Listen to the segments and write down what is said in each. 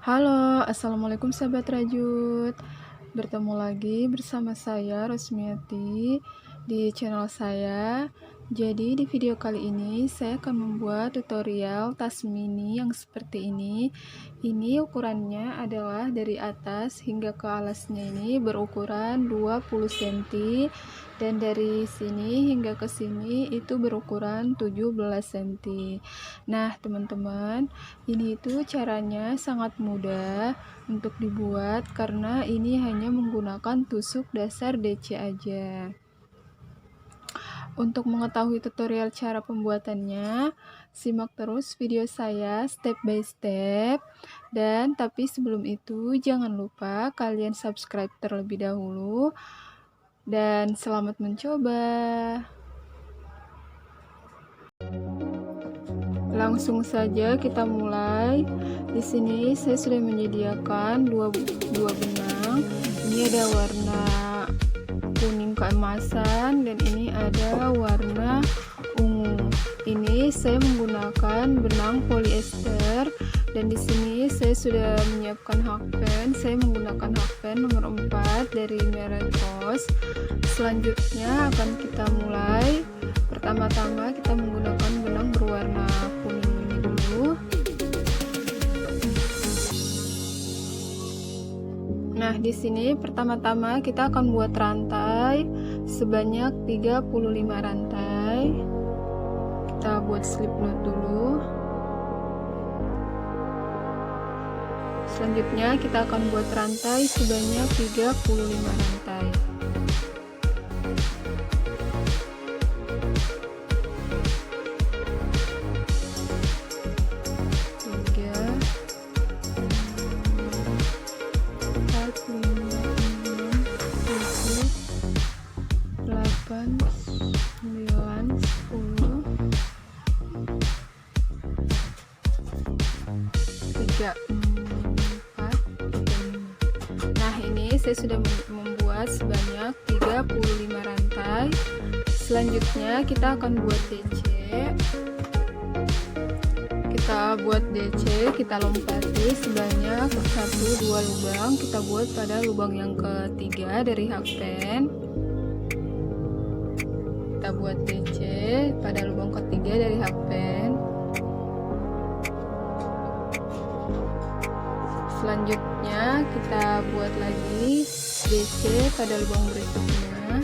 Halo, assalamualaikum sahabat Rajut. Bertemu lagi bersama saya Rosmiati di channel saya. Jadi di video kali ini saya akan membuat tutorial tas mini yang seperti ini. Ini ukurannya adalah dari atas hingga ke alasnya ini berukuran 20 cm dan dari sini hingga ke sini itu berukuran 17 cm. Nah, teman-teman, ini itu caranya sangat mudah untuk dibuat karena ini hanya menggunakan tusuk dasar DC aja. Untuk mengetahui tutorial cara pembuatannya, simak terus video saya step by step. Dan tapi sebelum itu jangan lupa kalian subscribe terlebih dahulu. Dan selamat mencoba. Langsung saja kita mulai. Di sini saya sudah menyediakan dua benang. Ini ada warna kuning keemasan dan ini ada warna ungu. Ini saya menggunakan benang polyester dan di sini saya sudah menyiapkan hakpen. Saya menggunakan hakpen nomor 4 dari merek Rose. Selanjutnya akan kita mulai. Pertama-tama kita menggunakan benang berwarna kuning ini dulu. Nah, di sini pertama-tama kita akan buat rantai sebanyak 35 rantai. Kita buat slip knot dulu. Selanjutnya kita akan buat rantai sebanyak 35 rantai. Nah, ini saya sudah membuat sebanyak 35 rantai. Selanjutnya kita akan buat DC. Kita buat DC, kita lompati sebanyak 1-2 lubang. Kita buat pada lubang yang ketiga dari hakpen. Kita buat DC pada lubang ketiga dari hakpen. Selanjutnya kita buat lagi DC pada lubang berikutnya.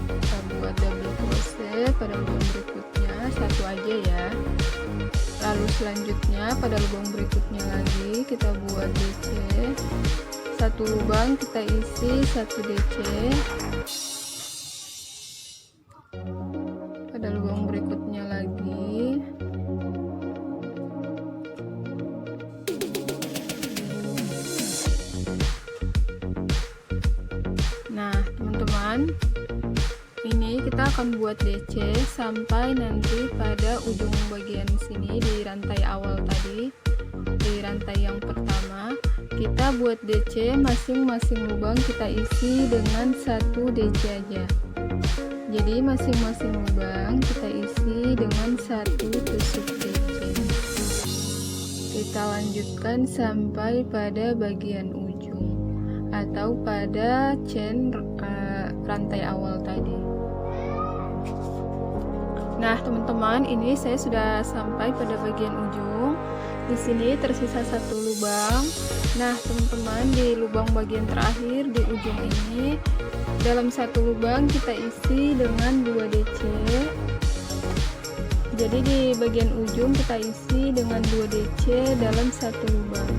Kita buat double crochet pada lubang berikutnya, satu aja ya. Lalu selanjutnya pada lubang berikutnya lagi kita buat DC. Satu lubang kita isi 1 DC. Pada lubang berikutnya lagi. Nah, teman-teman, ini kita akan buat DC sampai nanti pada ujung bagian sini di rantai awal tadi, di rantai yang pertama. Kita buat DC masing-masing lubang kita isi dengan 1 DC aja. Jadi masing-masing lubang kita isi dengan 1 tusuk DC. Kita lanjutkan sampai pada bagian ujung atau pada chain rantai awal tadi. Nah, teman-teman, ini saya sudah sampai pada bagian ujung. Di sini tersisa 1 lubang. Nah, teman-teman, di lubang bagian terakhir di ujung ini, dalam 1 lubang kita isi dengan 2 DC. Jadi di bagian ujung kita isi dengan 2 DC dalam 1 lubang.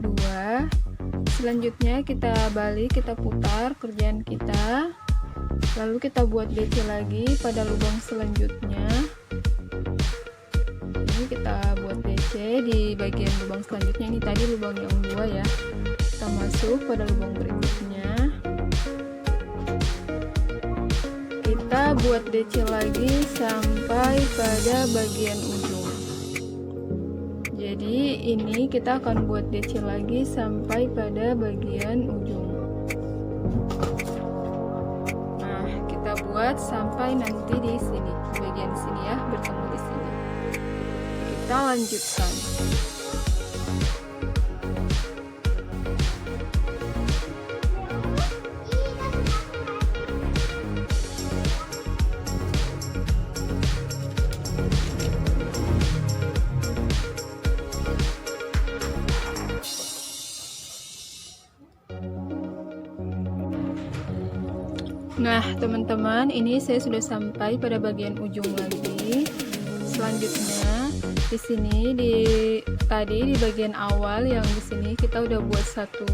2. Selanjutnya kita balik, kita putar kerjaan kita. Lalu kita buat DC lagi pada lubang selanjutnya. Ini kita buat DC di bagian lubang selanjutnya. Ini tadi lubang yang 2 ya. Kita masuk pada lubang berikutnya. Kita buat DC lagi sampai pada bagian ujung. Jadi ini kita akan buat DC lagi sampai pada bagian ujung. Nah, kita buat sampai nanti di sini, di bagian sini ya, bertemu di sini. kita lanjutkan. Nah, teman-teman, ini saya sudah sampai pada bagian ujung lagi. Selanjutnya, di sini tadi di bagian awal yang di sini kita udah buat satu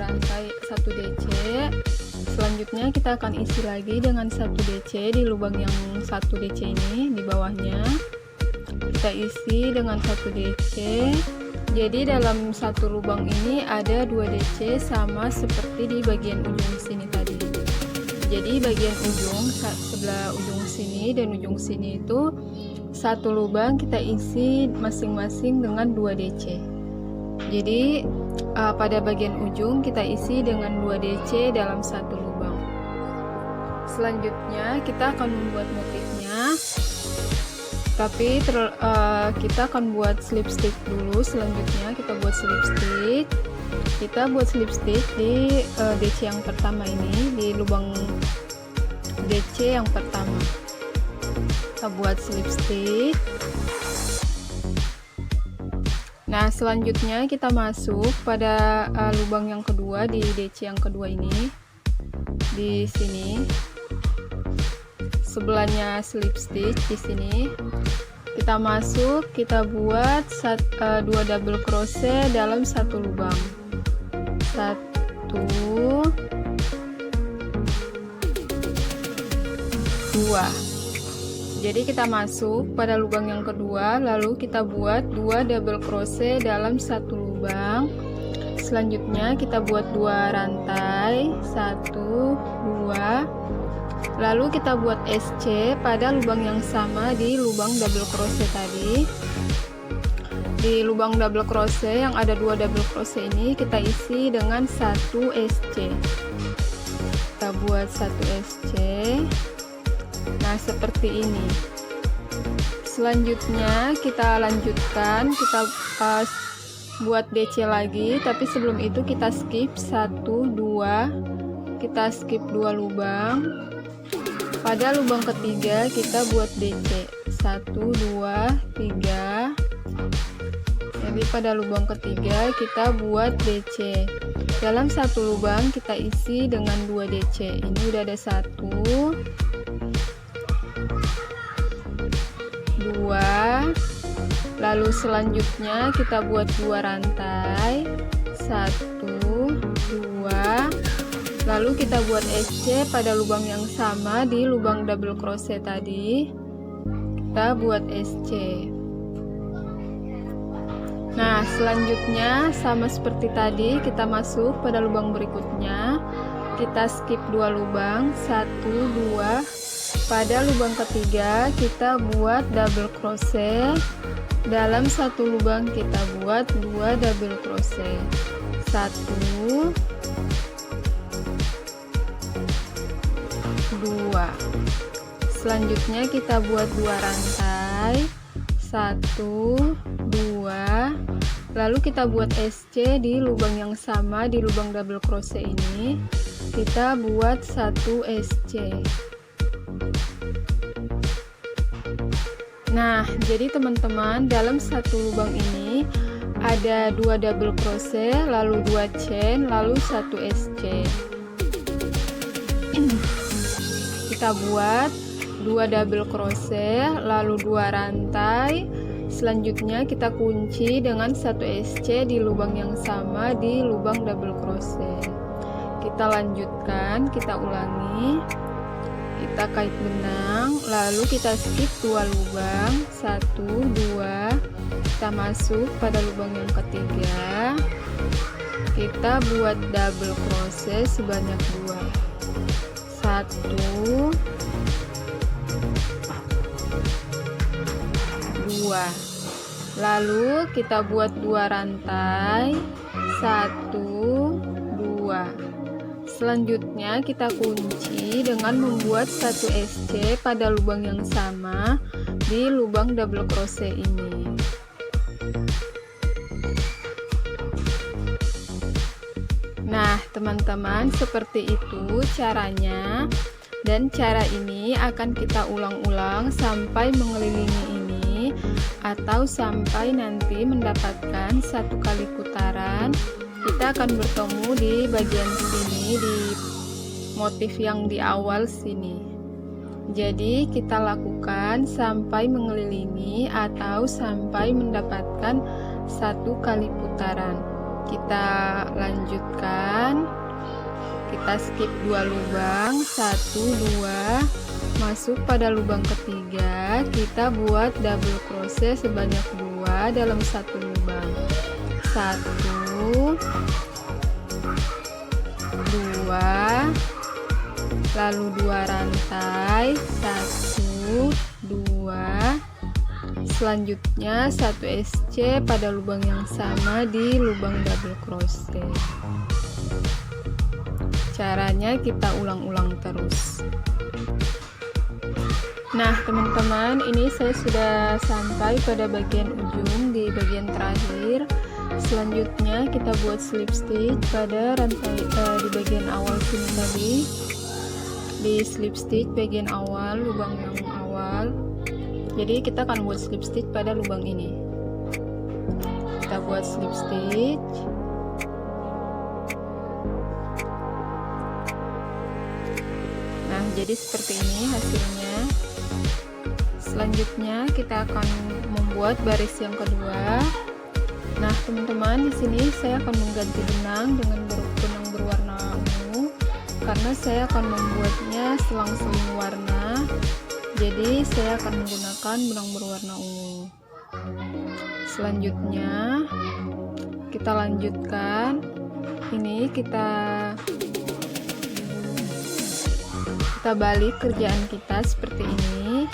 rantai 1 DC. Selanjutnya kita akan isi lagi dengan 1 DC di lubang yang 1 DC ini di bawahnya. Kita isi dengan 1 DC. Jadi dalam satu lubang ini ada 2 DC sama seperti di bagian ujung sini tadi. Jadi bagian ujung sebelah ujung sini dan ujung sini itu satu lubang kita isi masing-masing dengan 2 DC. Jadi pada bagian ujung kita isi dengan 2 DC dalam satu lubang. Selanjutnya kita akan membuat motifnya. Tapi kita akan buat slip stitch dulu. Selanjutnya kita buat slip stitch. Kita buat slip stitch di DC yang pertama ini, di lubang DC yang pertama. Kita buat slip stitch. Nah, selanjutnya kita masuk pada lubang yang kedua di DC yang kedua ini. Di sini. Sebelahnya slip stitch di sini. Kita masuk, kita buat 2 double crochet dalam satu lubang. 1 2. Jadi kita masuk pada lubang yang kedua, lalu kita buat 2 double crochet dalam satu lubang. Selanjutnya kita buat 2 rantai, 1 2. Lalu kita buat SC pada lubang yang sama di lubang double crochet tadi. Di lubang double crochet yang ada 2 double crochet ini kita isi dengan 1 SC. Kita buat 1 SC. Nah, seperti ini. Selanjutnya kita lanjutkan, kita buat DC lagi, tapi sebelum itu kita skip 1 2. Kita skip 2 lubang. Pada lubang ketiga kita buat DC 1 2 3. Jadi pada lubang ketiga kita buat DC. Dalam satu lubang kita isi dengan 2 DC. Ini udah ada 1 2. Lalu selanjutnya kita buat 2 rantai, 1 2. Lalu kita buat SC pada lubang yang sama di lubang double crochet tadi. Kita buat SC. Nah, selanjutnya sama seperti tadi, kita masuk pada lubang berikutnya. Kita skip 2 lubang, 1 2. Pada lubang ketiga kita buat double crochet. Dalam satu lubang kita buat 2 double crochet. 1 2. Selanjutnya kita buat 2 rantai, 1 2. Lalu kita buat SC di lubang yang sama di lubang double crochet ini. Kita buat 1 SC. Nah, jadi teman-teman, dalam satu lubang ini ada 2 double crochet, lalu 2 chain, lalu 1 SC. Kita buat 2 double crochet, lalu 2 rantai. Selanjutnya kita kunci dengan 1 SC di lubang yang sama di lubang double crochet. Kita lanjutkan, kita ulangi. Kita kait benang, lalu kita skip 2 lubang, 1 2. Kita masuk pada lubang yang ketiga. Kita buat double crochet sebanyak 2. 1 2. Lalu kita buat 2 rantai, 1 2. Selanjutnya kita kunci dengan membuat 1 SC pada lubang yang sama di lubang double crochet ini. Nah, teman-teman, seperti itu caranya, dan cara ini akan kita ulang-ulang sampai mengelilingi ini atau sampai nanti mendapatkan 1 kali putaran. Kita akan bertemu di bagian sini, di motif yang di awal sini. Jadi kita lakukan sampai mengelilingi atau sampai mendapatkan 1 kali putaran. Kita lanjutkan, kita skip 2 lubang, 1, 2, masuk pada lubang ketiga, kita buat double crochet sebanyak 2 dalam 1 lubang. 1, 2, lalu 2 rantai, 1, 2, selanjutnya 1 SC pada lubang yang sama di lubang double crochet. Caranya kita ulang-ulang terus. Nah, teman-teman, ini saya sudah sampai pada bagian ujung, di bagian terakhir. Selanjutnya kita buat slip stitch pada rantai di bagian awal sini tadi, di slip stitch bagian awal, lubang yang awal. Jadi kita akan buat slip stitch pada lubang ini. Kita buat slip stitch. Nah, jadi seperti ini hasilnya. Selanjutnya kita akan membuat baris yang kedua. Nah, teman-teman, di sini saya akan mengganti benang dengan benang berwarna ungu karena saya akan membuatnya selang-seling warna. Jadi saya akan menggunakan benang berwarna ungu. Selanjutnya kita lanjutkan. Ini kita balik kerjaan kita seperti ini.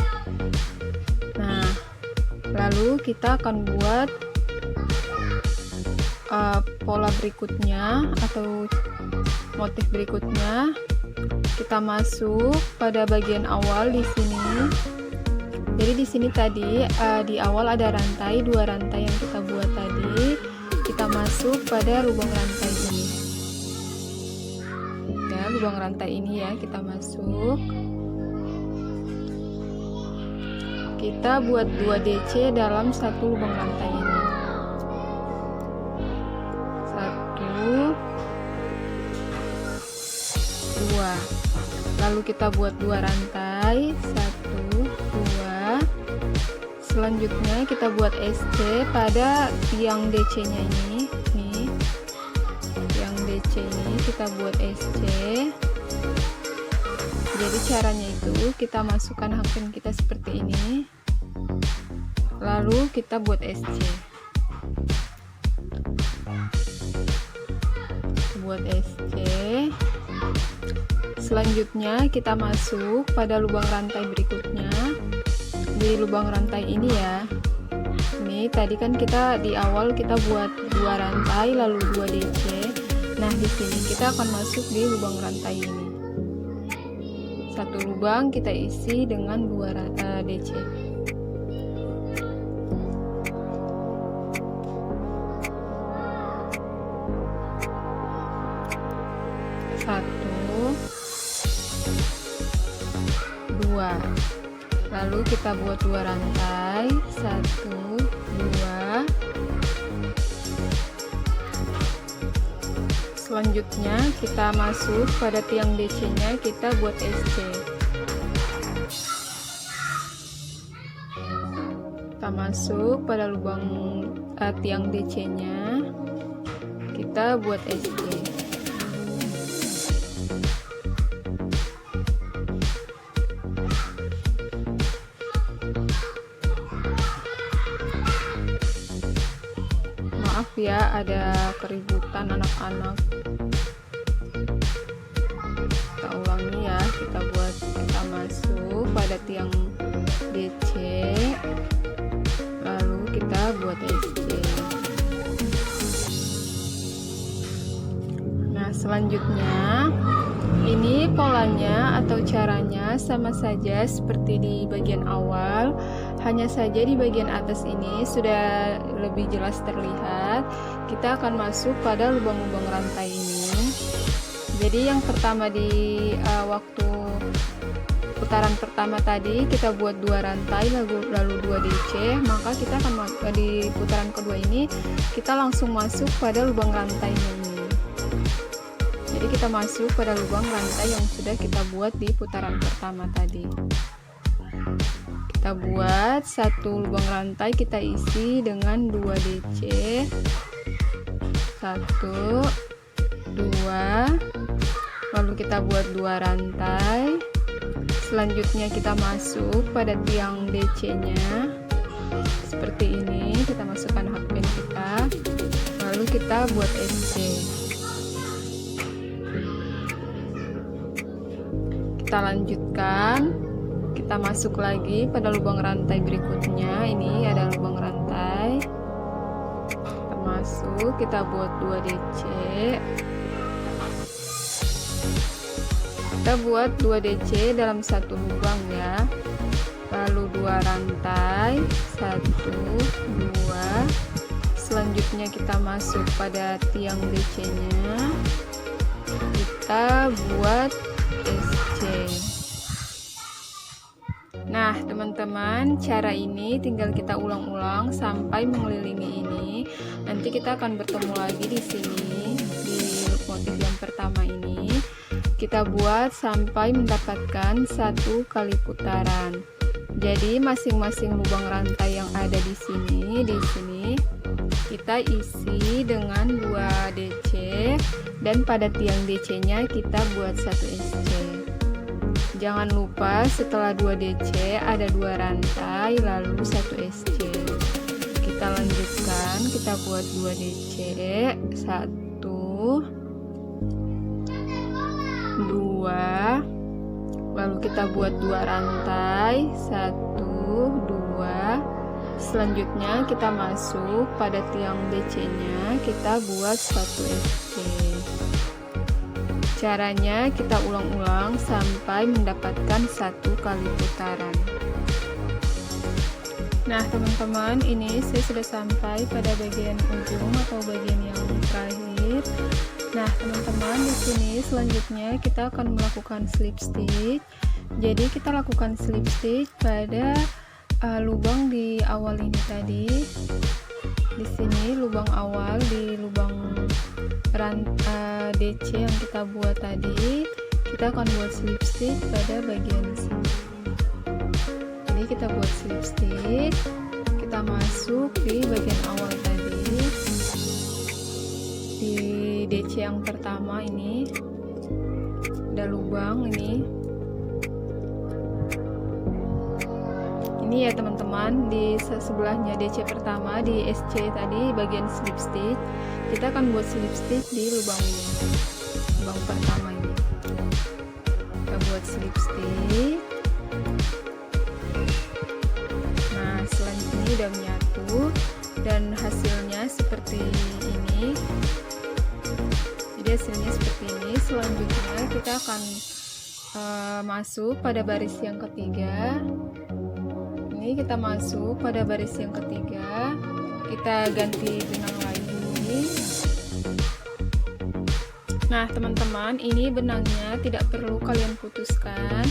Nah, lalu kita akan buat pola berikutnya atau motif berikutnya. Kita masuk pada bagian awal di sini. Jadi di sini tadi di awal ada rantai, 2 rantai yang kita buat tadi. Kita masuk pada lubang rantai ini. Ya, lubang rantai ini ya, kita masuk. Kita buat 2 DC dalam 1 lubang rantai ini. 1, 2. Lalu kita buat 2 rantai, 1, 2. Selanjutnya kita buat SC pada tiang DC nya ini. Nih, tiang DC ini kita buat SC. Jadi caranya itu kita masukkan hakpin kita seperti ini, lalu kita buat SC. Buat SC. Selanjutnya kita masuk pada lubang rantai berikutnya. Di lubang rantai ini ya. Ini tadi kan kita di awal kita buat 2 rantai lalu 2 DC. Nah, di sini kita akan masuk di lubang rantai ini. 1 lubang kita isi dengan 2 DC. 1, 2. Lalu kita buat 2 rantai, 1, 2. Selanjutnya kita masuk pada tiang DC nya, kita buat SC. Kita masuk pada lubang tiang DC nya, kita buat SC. Maaf ya, ada keributan anak-anak. Kita ulangi ya, kita masuk pada tiang DC, lalu kita buat SC. Nah, Selanjutnya, ini polanya atau caranya sama saja seperti di bagian awal, hanya saja di bagian atas ini sudah lebih jelas terlihat. Kita akan masuk pada lubang-lubang rantai ini. Jadi yang pertama di waktu putaran pertama tadi kita buat 2 rantai lalu 2 DC, maka kita akan di putaran kedua ini kita langsung masuk pada lubang rantainya ini. Jadi kita masuk pada lubang rantai yang sudah kita buat di putaran pertama tadi. Kita buat 1 lubang rantai, kita isi dengan 2 DC, 1 2, lalu kita buat 2 rantai. Selanjutnya kita masuk pada tiang DC nya seperti ini, kita masukkan hakband kita, lalu kita buat SC. Kita lanjutkan, kita masuk lagi pada lubang rantai berikutnya. Ini ada lubang rantai, kita masuk, kita buat 2 DC, kita buat 2 DC dalam 1 lubang ya, lalu 2 rantai, 1 2. Selanjutnya kita masuk pada tiang DC nya, kita buat SC. Nah teman-teman, cara ini tinggal kita ulang-ulang sampai mengelilingi ini. Nanti kita akan bertemu lagi di sini di motif yang pertama ini. Kita buat sampai mendapatkan 1 kali putaran. Jadi masing-masing lubang rantai yang ada di sini kita isi dengan 2 DC, dan pada tiang DC nya kita buat 1 SC. Jangan lupa setelah 2 DC ada 2 rantai lalu 1 SC. Kita lanjutkan, kita buat 2 DC, 1 2, lalu kita buat 2 rantai, 1 2. Selanjutnya kita masuk pada tiang DC nya, kita buat 1 SC. Caranya kita ulang-ulang sampai mendapatkan 1 kali putaran. Nah teman-teman, ini saya sudah sampai pada bagian ujung atau bagian yang terakhir. Nah teman-teman, di sini selanjutnya kita akan melakukan slip stitch. Jadi kita lakukan slip stitch pada lubang di awal ini tadi. Di sini lubang awal di lubang DC yang kita buat tadi, kita akan buat slip stitch pada bagian sini. Jadi kita buat slip stitch, kita masuk di bagian awal tadi di DC yang pertama ini ada lubang ini ya teman-teman. Di sebelahnya DC pertama di SC tadi bagian slip stitch, kita akan buat slip stitch di lubang ini, lubang pertama ini. Kita buat slip stitch. Nah selanjutnya udah menyatu dan hasilnya seperti ini. Jadi hasilnya seperti ini. Selanjutnya kita akan masuk pada baris yang ketiga. Ini kita masuk pada baris yang ketiga, kita ganti benang lagi. Nah teman-teman, ini benangnya tidak perlu kalian putuskan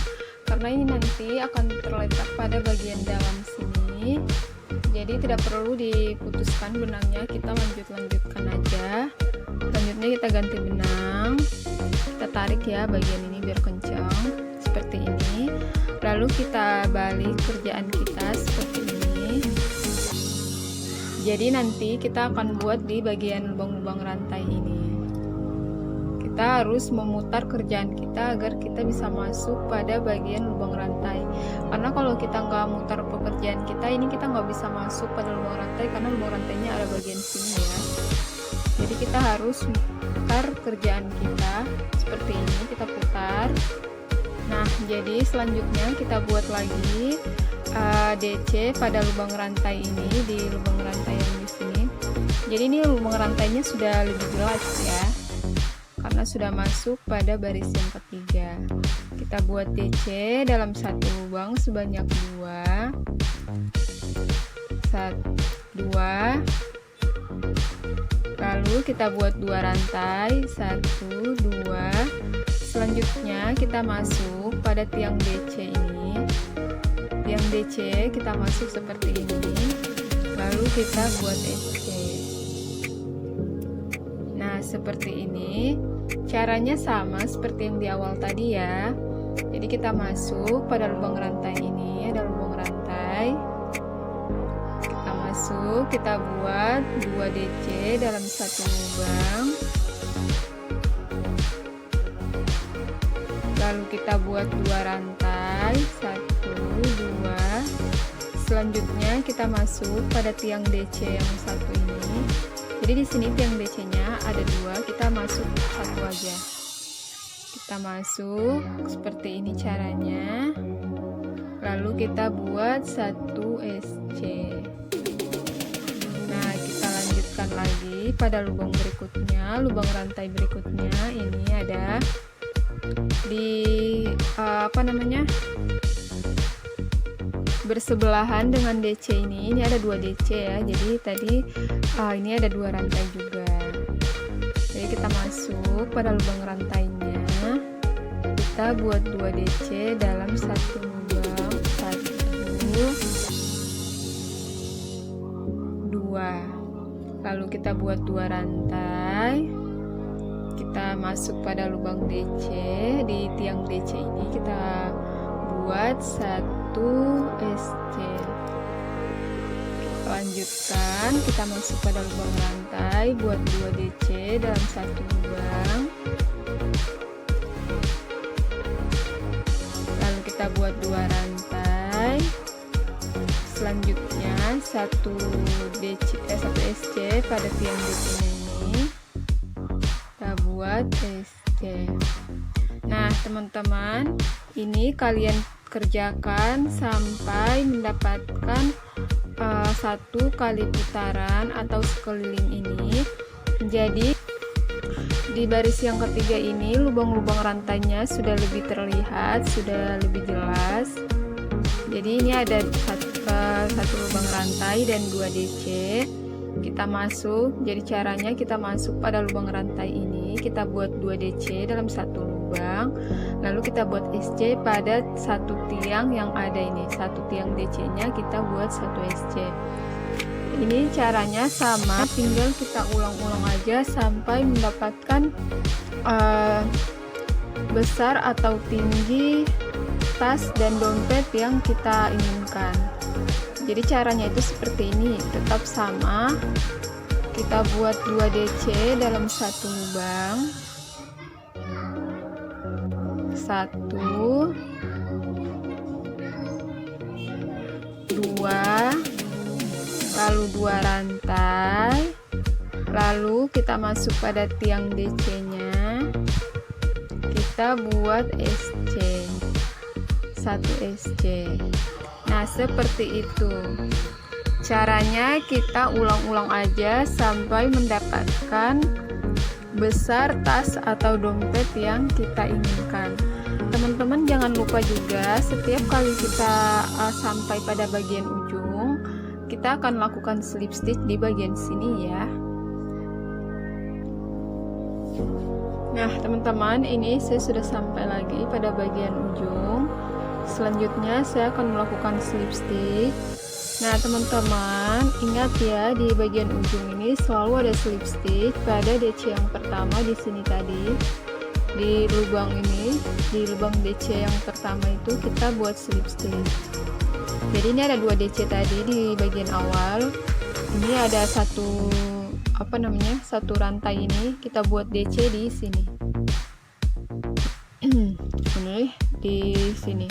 karena ini nanti akan terletak pada bagian dalam sini, jadi tidak perlu diputuskan benangnya, kita lanjutkan aja. Selanjutnya kita ganti benang, kita tarik ya bagian ini biar kencang seperti ini, lalu kita balik kerjaan kita seperti ini. Jadi nanti kita akan buat di bagian lubang-lubang rantai ini. Kita harus memutar kerjaan kita agar kita bisa masuk pada bagian lubang rantai, karena kalau kita nggak mutar pekerjaan kita ini, kita nggak bisa masuk pada lubang rantai karena lubang rantainya ada bagian sini ya. Jadi kita harus putar kerjaan kita seperti ini, kita putar. Nah jadi selanjutnya kita buat lagi DC pada lubang rantai ini, di lubang rantai yang di sini. Jadi ini lubang rantainya sudah lebih jelas ya. karena sudah masuk pada baris yang ketiga. Kita buat DC dalam satu lubang sebanyak 2, 2. Lalu kita buat 2 rantai, 1, 2. Selanjutnya kita masuk pada tiang DC ini. Tiang DC kita masuk seperti ini. Lalu kita buat SC. Nah, seperti ini. Caranya sama seperti yang di awal tadi ya. Jadi kita masuk pada lubang rantai ini, ada lubang rantai. Kita masuk, kita buat 2 DC dalam satu lubang. Lalu kita buat 2 rantai, 1, 2. Selanjutnya kita masuk pada tiang DC yang satu ini. Jadi di sini tiang DC-nya ada 2, kita masuk satu aja. Kita masuk seperti ini caranya. Lalu kita buat 1 SC. Nah, kita lanjutkan lagi pada lubang berikutnya, lubang rantai berikutnya. Ini ada di bersebelahan dengan DC ini ada 2 DC ya. Jadi tadi ini ada 2 rantai juga. Jadi kita masuk pada lubang rantainya, kita buat 2 DC dalam satu lubang, 1, 2. Lalu kita buat 2 rantai, kita masuk pada lubang DC. Di tiang DC ini kita buat 1 SC. Lanjutkan, kita masuk pada lubang rantai, buat 2 DC dalam satu lubang. Lalu kita buat 2 rantai. Selanjutnya 1 SC pada tiang DC ini. Kita buat SC. Nah, teman-teman, ini kalian kerjakan sampai mendapatkan 1 kali putaran atau sekeliling ini. Jadi di baris yang ketiga ini lubang-lubang rantainya sudah lebih terlihat, sudah lebih jelas. Jadi ini ada satu lubang rantai dan 2 DC. Kita masuk, jadi caranya kita masuk pada lubang rantai ini, kita buat 2 DC dalam satu lubang, lalu kita buat SC pada satu tiang yang ada ini, satu tiang DC nya kita buat 1 SC. Ini caranya sama, tinggal kita ulang-ulang aja sampai mendapatkan besar atau tinggi tas dan dompet yang kita inginkan. Jadi caranya itu seperti ini, tetap sama. Kita buat 2 DC dalam satu lubang, 1, 2, lalu 2 rantai, lalu kita masuk pada tiang DC nya, kita buat SC, 1 SC. Nah, seperti itu caranya, kita ulang-ulang aja sampai mendapatkan besar tas atau dompet yang kita inginkan. Teman-teman jangan lupa juga setiap kali kita sampai pada bagian ujung, kita akan lakukan slip stitch di bagian sini ya. Nah, teman-teman, ini saya sudah sampai lagi pada bagian ujung. Selanjutnya saya akan melakukan slip stitch. Nah, teman-teman ingat ya, di bagian ujung ini selalu ada slip stitch pada DC yang pertama di sini tadi. Di lubang ini, di lubang DC yang pertama itu kita buat slip stitch. Jadi ini ada 2 DC tadi di bagian awal. Ini ada satu rantai ini, kita buat DC di sini. Ini di sini.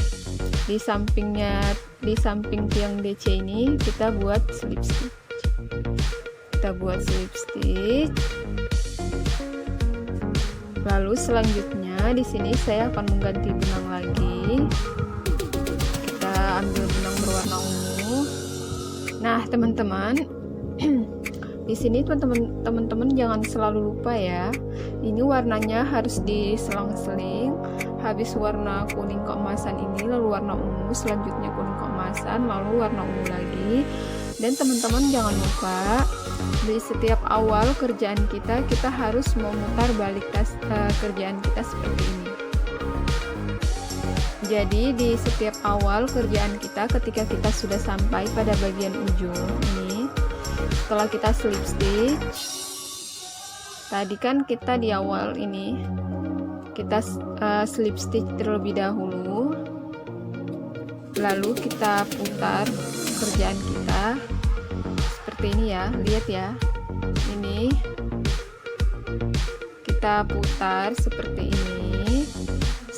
Di samping tiang DC ini kita buat slip stitch. Kita buat slip stitch. Lalu selanjutnya di sini saya akan mengganti benang lagi. Kita ambil benang berwarna ungu. Nah, teman-teman, di sini teman-teman jangan selalu lupa ya. Ini warnanya harus diselang-seling. Habis warna kuning keemasan ini, lalu warna ungu, selanjutnya kuning keemasan, lalu warna ungu lagi. Dan teman-teman jangan lupa, di setiap awal kerjaan kita harus memutar balik kerjaan kita seperti ini. Jadi di setiap awal kerjaan kita, ketika kita sudah sampai pada bagian ujung ini, setelah kita slip stitch, tadi kan kita di awal ini kita slip stitch terlebih dahulu, lalu kita putar kerjaan kita seperti ini ya, lihat ya, ini kita putar seperti ini.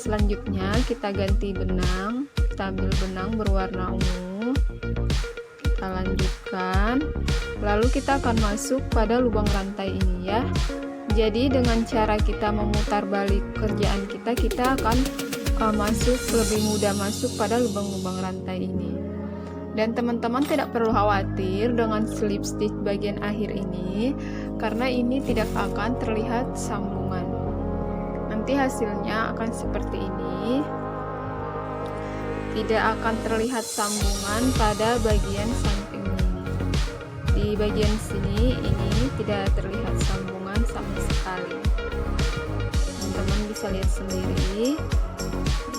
Selanjutnya kita ganti benang, kita ambil benang berwarna ungu, kita lanjutkan, lalu kita akan masuk pada lubang rantai ini ya. Jadi dengan cara kita memutar balik kerjaan kita akan lebih mudah masuk pada lubang-lubang rantai ini. Dan teman-teman tidak perlu khawatir dengan slip stitch bagian akhir ini, karena ini tidak akan terlihat sambungan. Nanti hasilnya akan seperti ini, tidak akan terlihat sambungan pada bagian samping ini. Di bagian sini ini tidak terlihat sambungan sama sekali. Teman-teman bisa lihat sendiri,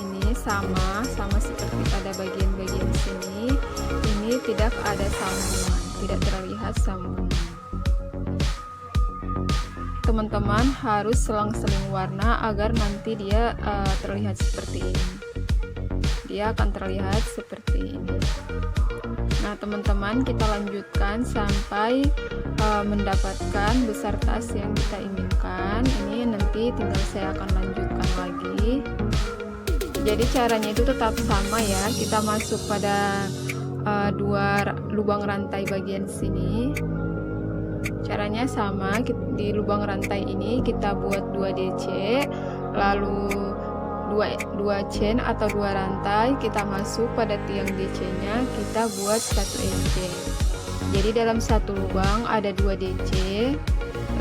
ini sama seperti pada bagian-bagian sini, ini tidak ada sambungan, tidak terlihat sambungan. Teman-teman harus selang-seling warna agar nanti dia terlihat seperti ini. Dia akan terlihat seperti ini. Nah teman-teman, kita lanjutkan sampai mendapatkan besar tas yang kita inginkan. Ini nanti tinggal saya akan lanjutkan lagi. Jadi caranya itu tetap sama ya, kita masuk pada dua lubang rantai bagian sini. Caranya sama, di lubang rantai ini kita buat 2 DC, lalu 2 chain atau 2 rantai, kita masuk pada tiang DC nya, kita buat 1 SC. Jadi dalam satu lubang ada 2 DC,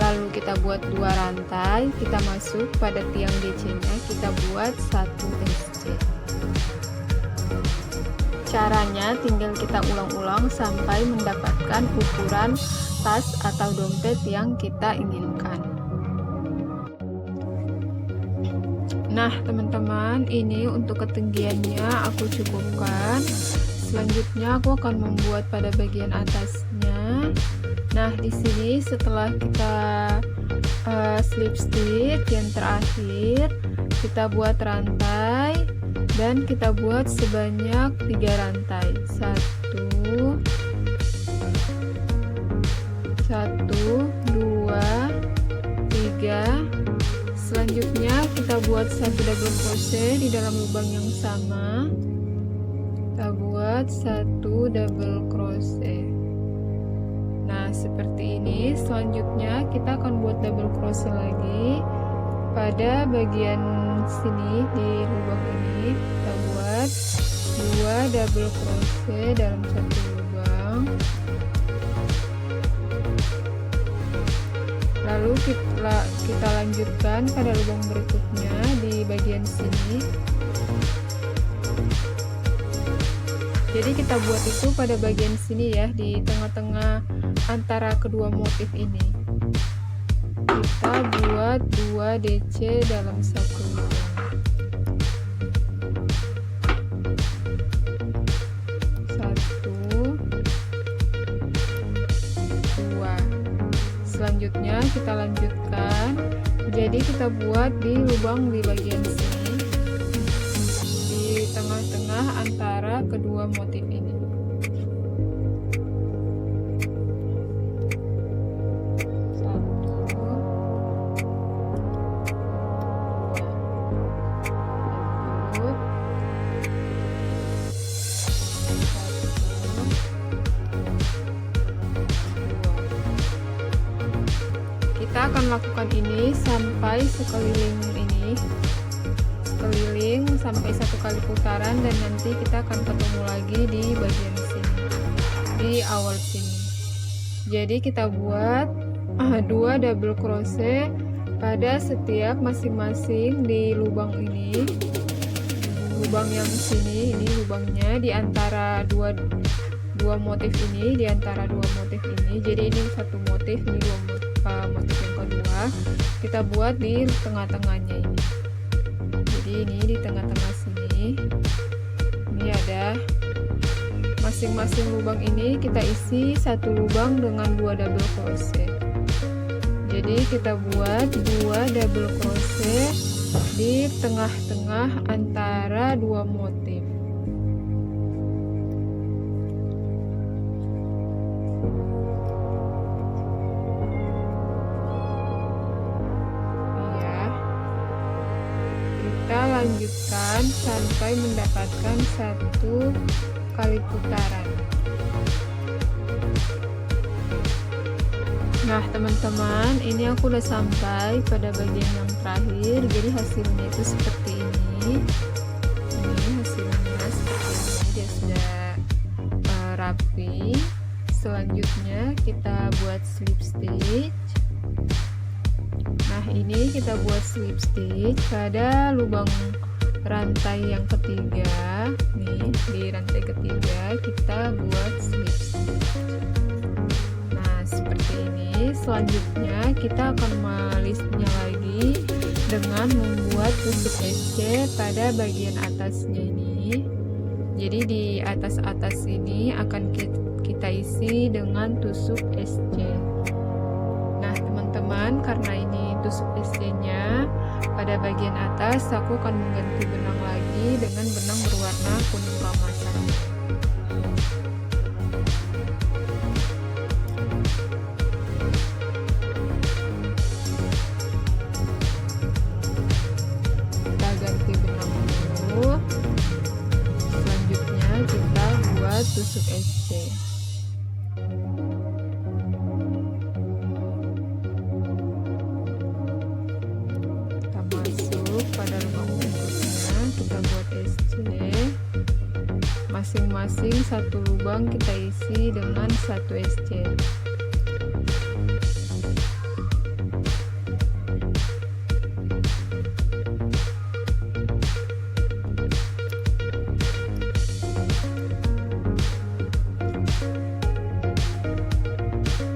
lalu kita buat 2 rantai, kita masuk pada tiang DC nya, kita buat 1 SC. Caranya tinggal kita ulang-ulang sampai mendapatkan ukuran tas atau dompet yang kita inginkan. Nah teman-teman, ini untuk ketinggiannya aku cukupkan. Selanjutnya aku akan membuat pada bagian atasnya. Nah di sini setelah kita slip stitch yang terakhir, kita buat rantai dan kita buat sebanyak 3 rantai. 1, 2, 3. Selanjutnya kita buat 1 double crochet di dalam lubang yang sama. Kita buat 1 double crochet. Nah seperti ini. Selanjutnya kita akan buat double crochet lagi pada bagian sini di lubang ini. Kita buat 2 double crochet dalam satu lubang. Lalu kita lanjutkan pada lubang berikutnya di bagian sini. Jadi kita buat itu pada bagian sini ya, di tengah-tengah antara kedua motif ini. Kita buat 2 DC dalam satu lubang. Selanjutnya kita lanjutkan, jadi kita buat di lubang di bagian sini, di tengah-tengah antara kedua motif ini. Kita akan lakukan ini sampai sekeliling ini, sekeliling sampai 1 kali putaran, dan nanti kita akan ketemu lagi di bagian sini, di awal sini. Jadi kita buat 2 double crochet pada setiap masing-masing di lubang ini, lubang yang sini ini lubangnya di antara dua motif ini, di antara dua motif ini. Jadi ini satu motif, ini motif yang kedua. Kita buat di tengah-tengahnya ini. Jadi ini di tengah-tengah sini. Ini ada masing-masing lubang ini kita isi satu lubang dengan 2 double crochet. Jadi kita buat 2 double crochet di tengah-tengah antara dua motif. Ya. Kita lanjutkan sampai mendapatkan 1 kali putaran. Nah teman-teman, ini aku udah sampai pada bagian yang terakhir. Jadi hasilnya itu seperti ini. Ini hasilnya seperti ini, dia sudah rapi. Selanjutnya kita buat slip stitch. Nah ini kita buat slip stitch pada lubang rantai yang ketiga. Nih di rantai ketiga kita buat slip stitch. Seperti ini. Selanjutnya kita akan melisnya lagi dengan membuat tusuk SC pada bagian atasnya ini. Jadi di atas ini akan kita isi dengan tusuk SC. Nah teman-teman, karena ini tusuk SC nya pada bagian atas, aku akan mengganti benang lagi dengan benang berwarna kuning keemasan. Tusuk SC. Kita masuk pada lubang berikutnya, kita buat SC. Masing-masing satu lubang kita isi dengan 1 SC.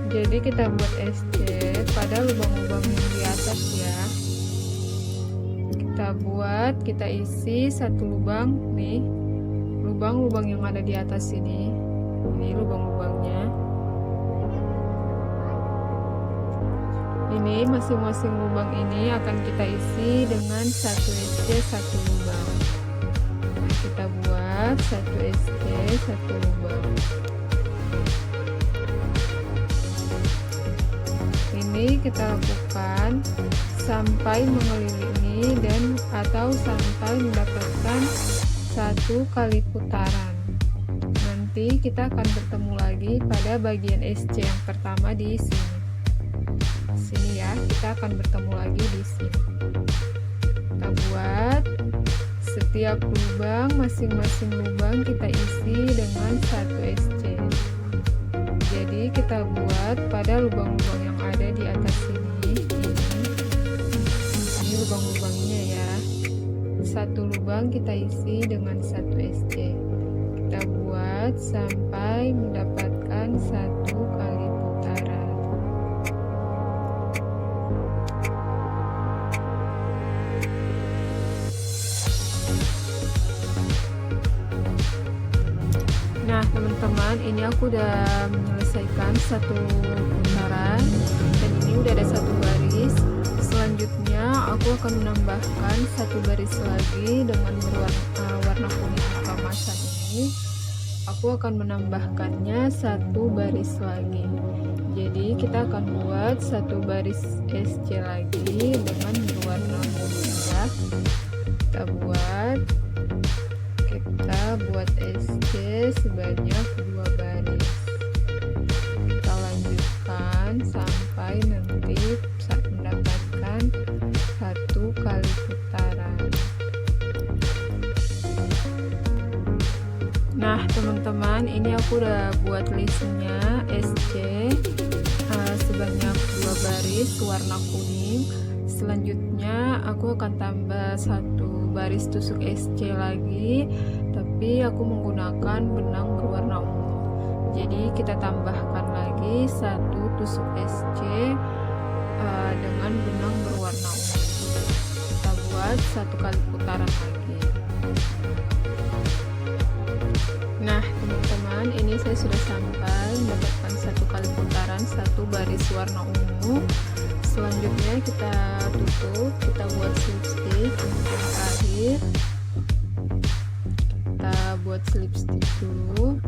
Jadi kita buat SC pada lubang-lubang yang di atas ya. Kita buat, kita isi satu lubang nih, lubang-lubang yang ada di atas ini. Ini lubang-lubangnya. Ini masing-masing lubang ini akan kita isi dengan 1 SC satu lubang. Nah, kita buat 1 SC satu lubang. Ini kita lakukan sampai mengelilingi dan atau sampai mendapatkan 1 kali putaran. Nanti kita akan bertemu lagi pada bagian SC yang pertama di sini. Sini ya, kita akan bertemu lagi di sini. Kita buat setiap lubang, masing-masing lubang kita isi dengan 1 SC. Jadi kita buat pada lubang-lubang yang ada di atas sini. Ini lubang-lubangnya ya. Satu lubang kita isi dengan 1 SC. Kita buat sampai mendapatkan 1 kali putaran. Nah teman-teman, ini aku udah menyelesaikan 1 putaran dan ini udah ada 1 baris. Selanjutnya aku akan menambahkan 1 baris lagi dengan warna kuning keemasan ini. Aku akan menambahkannya 1 baris lagi. Jadi kita akan buat 1 baris SC lagi dengan berwarna kuning ya. Kita buat SC sebanyak 2 baris. Kita lanjutkan sampai nanti mendapatkan 1 kali putaran. Nah teman-teman, ini aku udah buat listnya SC sebanyak 2 baris warna kuning. selanjutnya aku akan tambah satu baris tusuk SC lagi, tapi aku menggunakan benang berwarna ungu. Jadi kita tambahkan lagi satu tusuk SC dengan benang berwarna ungu. Kita buat satu kali putaran lagi. Nah teman-teman, ini saya sudah sampai mendapatkan satu kali putaran satu baris warna ungu. Selanjutnya kita tutup, kita buat slip stitch untuk yang terakhir. Kita buat slip stitch dulu.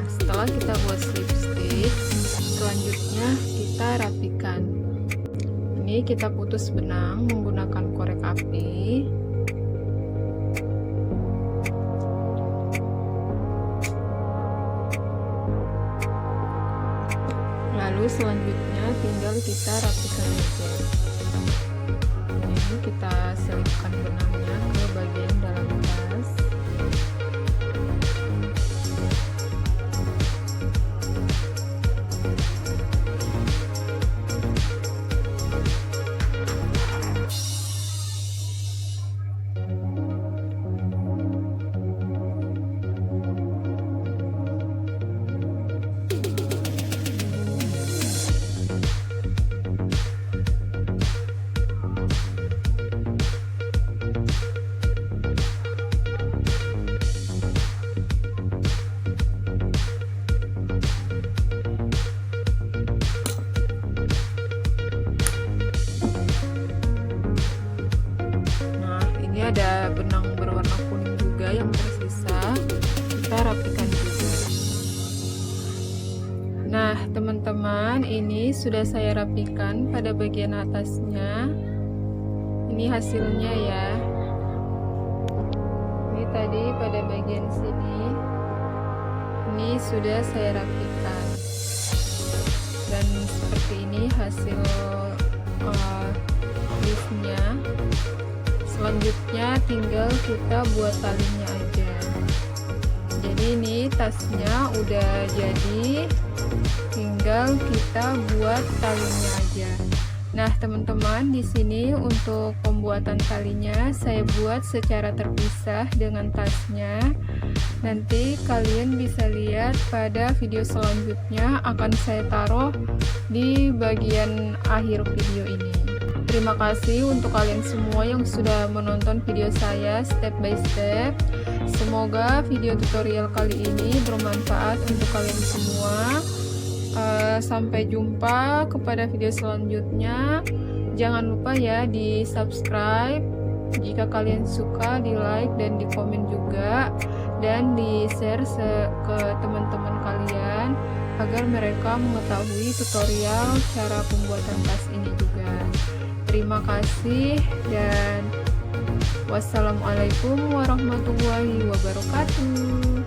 Setelah kita buat slip stitch, selanjutnya kita rapikan. Ini kita putus benang menggunakan korek api. Lalu selanjutnya tinggal kita rapikan aja. Ini kita selipkan benangnya ke bagian dalam tas. Ada benang berwarna kuning juga yang tersisa, kita rapikan juga. Nah teman-teman, ini sudah saya rapikan pada bagian atasnya. Ini hasilnya ya. Ini tadi pada bagian sini, ini sudah saya rapikan, dan seperti ini hasil leafnya. Selanjutnya tinggal kita buat talinya aja. Jadi ini tasnya udah jadi, tinggal kita buat talinya aja. Nah teman-teman, di sini untuk pembuatan talinya saya buat secara terpisah dengan tasnya. Nanti kalian bisa lihat pada video selanjutnya, akan saya taruh di bagian akhir video ini. Terima kasih untuk kalian semua yang sudah menonton video saya step by step. Semoga video tutorial kali ini bermanfaat untuk kalian semua. Sampai jumpa kepada video selanjutnya. Jangan lupa ya di subscribe. Jika kalian suka, di like dan di komen juga, dan di share ke teman-teman kalian agar mereka mengetahui tutorial cara pembuatan tas ini juga. Terima kasih dan wassalamualaikum warahmatullahi wabarakatuh.